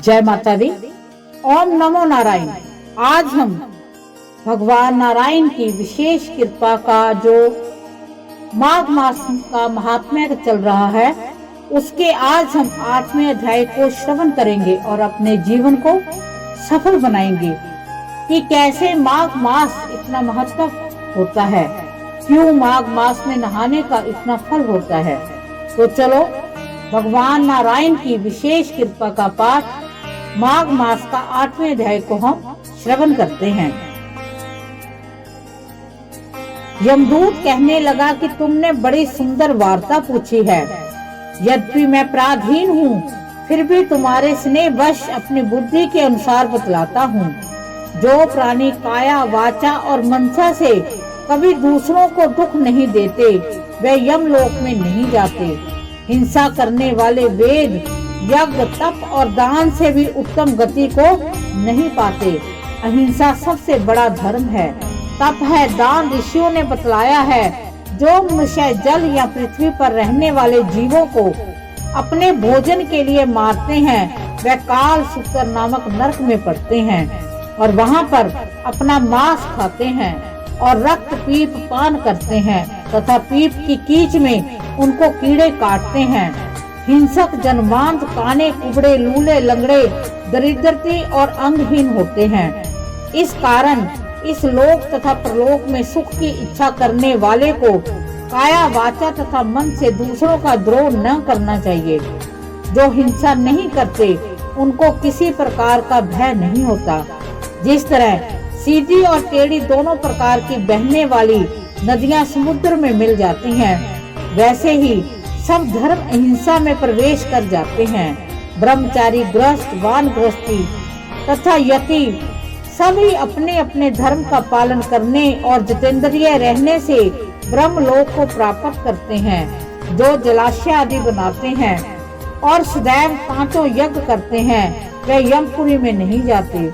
जय माता दी। ओम नमो नारायण। आज हम भगवान नारायण की विशेष कृपा का जो माघ मास का महात्म्य चल रहा है उसके आज हम 8वें अध्याय को श्रवण करेंगे और अपने जीवन को सफल बनाएंगे कि कैसे माघ मास इतना महत्व होता है, क्यों माघ मास में नहाने का इतना फल होता है। तो चलो भगवान नारायण की विशेष कृपा का पाठ माघ मास का 8वें अध्याय को हम श्रवण करते हैं। यमदूत कहने लगा कि तुमने बड़ी सुंदर वार्ता पूछी है। यद्यपि मैं पराधीन हूँ, फिर भी तुम्हारे स्नेह वश अपनी बुद्धि के अनुसार बतलाता हूँ। जो प्राणी काया, वाचा और मनसा से कभी दूसरों को दुख नहीं देते, वे यमलोक में नहीं जाते। हिंसा करने वाले वेद, यज्ञ, तप और दान से भी उत्तम गति को नहीं पाते। अहिंसा सबसे बड़ा धर्म है। तप है, दान ऋषियों ने बतलाया है। जो मनुष्य जल या पृथ्वी पर रहने वाले जीवों को अपने भोजन के लिए मारते हैं, वे काल सूत्र नामक नरक में पड़ते हैं और वहाँ पर अपना मांस खाते हैं और रक्त पीप पान करते हैं तथा पीप की कीच में उनको कीड़े काटते हैं। हिंसक जनमांत काने, कुबड़े, लूले, लंगड़े, दरिद्रती और अंगहीन होते हैं। इस कारण इस लोक तथा परलोक में सुख की इच्छा करने वाले को काया, वाचा तथा मन से दूसरों का द्रोह न करना चाहिए। जो हिंसा नहीं करते उनको किसी प्रकार का भय नहीं होता। जिस तरह सीधी और टेढ़ी दोनों प्रकार की बहने वाली नदियां समुद्र में मिल जाती हैं, वैसे ही सब धर्म अहिंसा में प्रवेश कर जाते हैं। ब्रह्मचारी, गृहस्थ, वानप्रस्थी तथा यति सभी अपने अपने धर्म का पालन करने और जितेंद्रिय रहने से ब्रह्मलोक को प्राप्त करते हैं। जो जलाशय आदि बनाते हैं और सदैव 5 यज्ञ करते हैं, वे यमपुरी में नहीं जाते।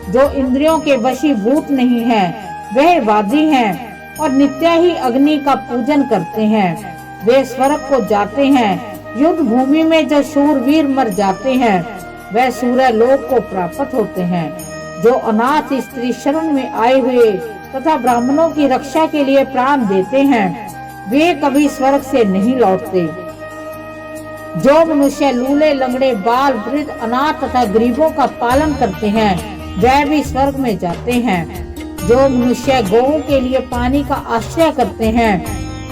जो इंद्रियों के वशीभूत नहीं हैं, वह वादी हैं और नित्य ही अग्नि का पूजन करते हैं। वे स्वर्ग को जाते हैं। युद्ध भूमि में जो शूरवीर मर जाते हैं, वह सूर्य लोक को प्राप्त होते हैं। जो अनाथ स्त्री शरण में आए हुए तथा ब्राह्मणों की रक्षा के लिए प्राण देते हैं, वे कभी स्वर्ग से नहीं लौटते। जो मनुष्य लूले, लंगड़े, बाल, वृद्ध, अनाथ तथा गरीबों का पालन करते हैं, वह भी स्वर्ग में जाते हैं। जो मनुष्य गौओं के लिए पानी का आश्रय करते हैं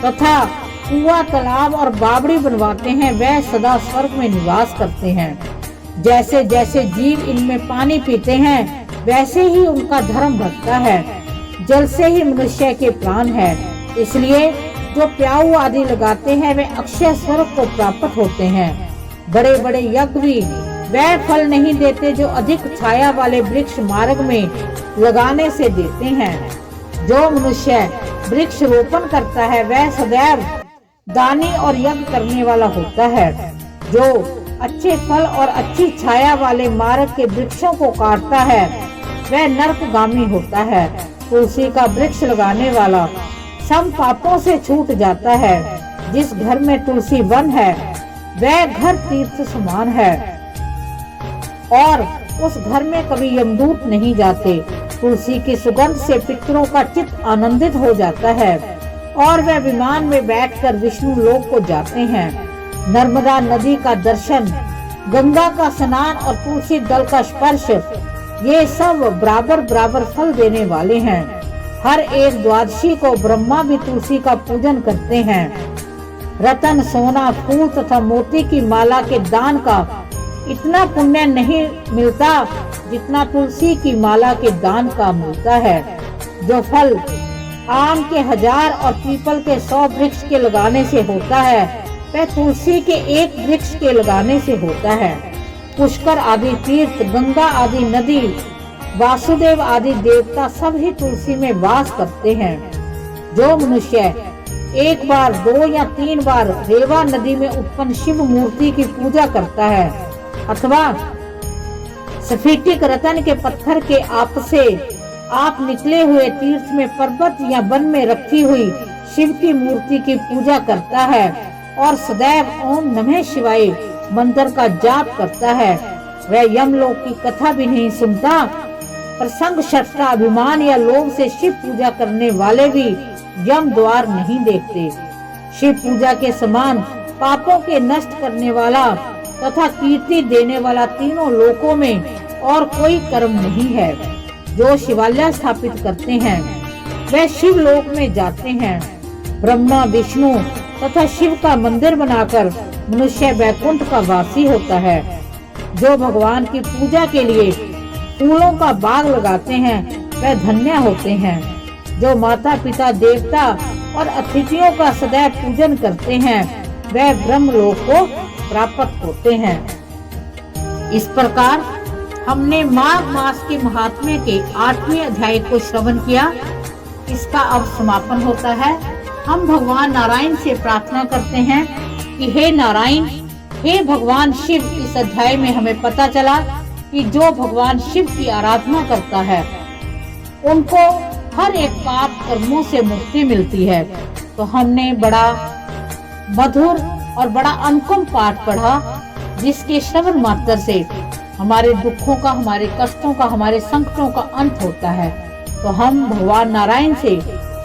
तथा कुआं, तालाब और बावड़ी बनवाते हैं, वह सदा स्वर्ग में निवास करते हैं। जैसे जैसे जीव इनमें पानी पीते हैं, वैसे ही उनका धर्म बढ़ता है। जल से ही मनुष्य के प्राण है, इसलिए जो प्याऊ आदि लगाते हैं, वे अक्षय स्वर्ग को प्राप्त होते हैं। बड़े बड़े यज्ञ भी वह फल नहीं देते जो अधिक छाया वाले वृक्ष मार्ग में लगाने से देते हैं। जो मनुष्य वृक्ष रोपण करता है, वह सदैव दानी और यज्ञ करने वाला होता है। जो अच्छे फल और अच्छी छाया वाले मार्ग के वृक्षों को काटता है, वह नरकगामी होता है। तुलसी का वृक्ष लगाने वाला सब पापों से छूट जाता है। जिस घर में तुलसी वन है, वह घर तीर्थ समान है और उस घर में कभी यमदूत नहीं जाते। तुलसी की सुगंध से पितरों का चित्त आनंदित हो जाता है और वे विमान में बैठकर विष्णु लोक को जाते हैं। नर्मदा नदी का दर्शन, गंगा का स्नान और तुलसी दल का स्पर्श, ये सब बराबर बराबर फल देने वाले हैं। हर एक द्वादशी को ब्रह्मा भी तुलसी का पूजन करते हैं। रतन, सोना, फूल तथा मोती की माला के दान का इतना पुण्य नहीं मिलता जितना तुलसी की माला के दान का मिलता है। जो फल आम के 1000 और पीपल के 100 वृक्ष के लगाने से होता है, वह तुलसी के 1 वृक्ष के लगाने से होता है। पुष्कर आदि तीर्थ, गंगा आदि नदी, वासुदेव आदि देवता सब ही तुलसी में वास करते हैं। जो मनुष्य 1 बार, 2 या 3 बार रेवा नदी में उत्पन्न शिव मूर्ति की पूजा करता है अथवा स्फटिक रतन के पत्थर के आप से आप निकले हुए तीर्थ में पर्वत या वन में रखी हुई शिव की मूर्ति की पूजा करता है और सदैव ओम नमः शिवाय मंत्र का जाप करता है, वह यमलोक की कथा भी नहीं सुनता। प्रसंग, श्रष्टा, अभिमान या लोभ से शिव पूजा करने वाले भी यम द्वार नहीं देखते। शिव पूजा के समान पापों के नष्ट करने वाला तथा कीर्ति देने वाला तीनों लोकों में और कोई कर्म नहीं है। जो शिवालय स्थापित करते हैं वह शिव लोक में जाते हैं। ब्रह्मा, विष्णु तथा शिव का मंदिर बनाकर मनुष्य वैकुंठ का वासी होता है। जो भगवान की पूजा के लिए फूलों का बाग लगाते हैं वह धन्य होते हैं। जो माता पिता, देवता और अतिथियों का सदैव पूजन करते हैं वह ब्रह्मलोक को प्राप्त होते हैं। इस प्रकार हमने माघ मास के महात्म्य के 8वें अध्याय को श्रवण किया। इसका अब समापन होता है। हम भगवान नारायण से प्रार्थना करते हैं कि हे नारायण, हे भगवान शिव, इस अध्याय में हमें पता चला कि जो भगवान शिव की आराधना करता है उनको हर एक पाप कर्मों से मुक्ति मिलती है। तो हमने बड़ा मधुर और बड़ा अनुपम पाठ पढ़ा, जिसके श्रवण मात्र से हमारे दुखों का, हमारे कष्टों का, हमारे संकटों का अंत होता है। तो हम भगवान नारायण से,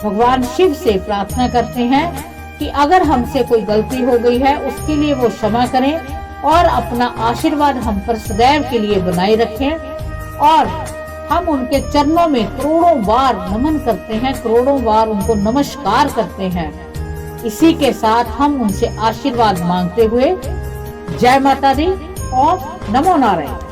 भगवान शिव से प्रार्थना करते हैं कि अगर हमसे कोई गलती हो गई है उसके लिए वो क्षमा करें और अपना आशीर्वाद हम पर सदैव के लिए बनाए रखें। और हम उनके चरणों में करोड़ों बार नमन करते हैं, करोड़ों बार उनको नमस्कार करते हैं। इसी के साथ हम उनसे आशीर्वाद मांगते हुए जय माता दी और नमो नारायण।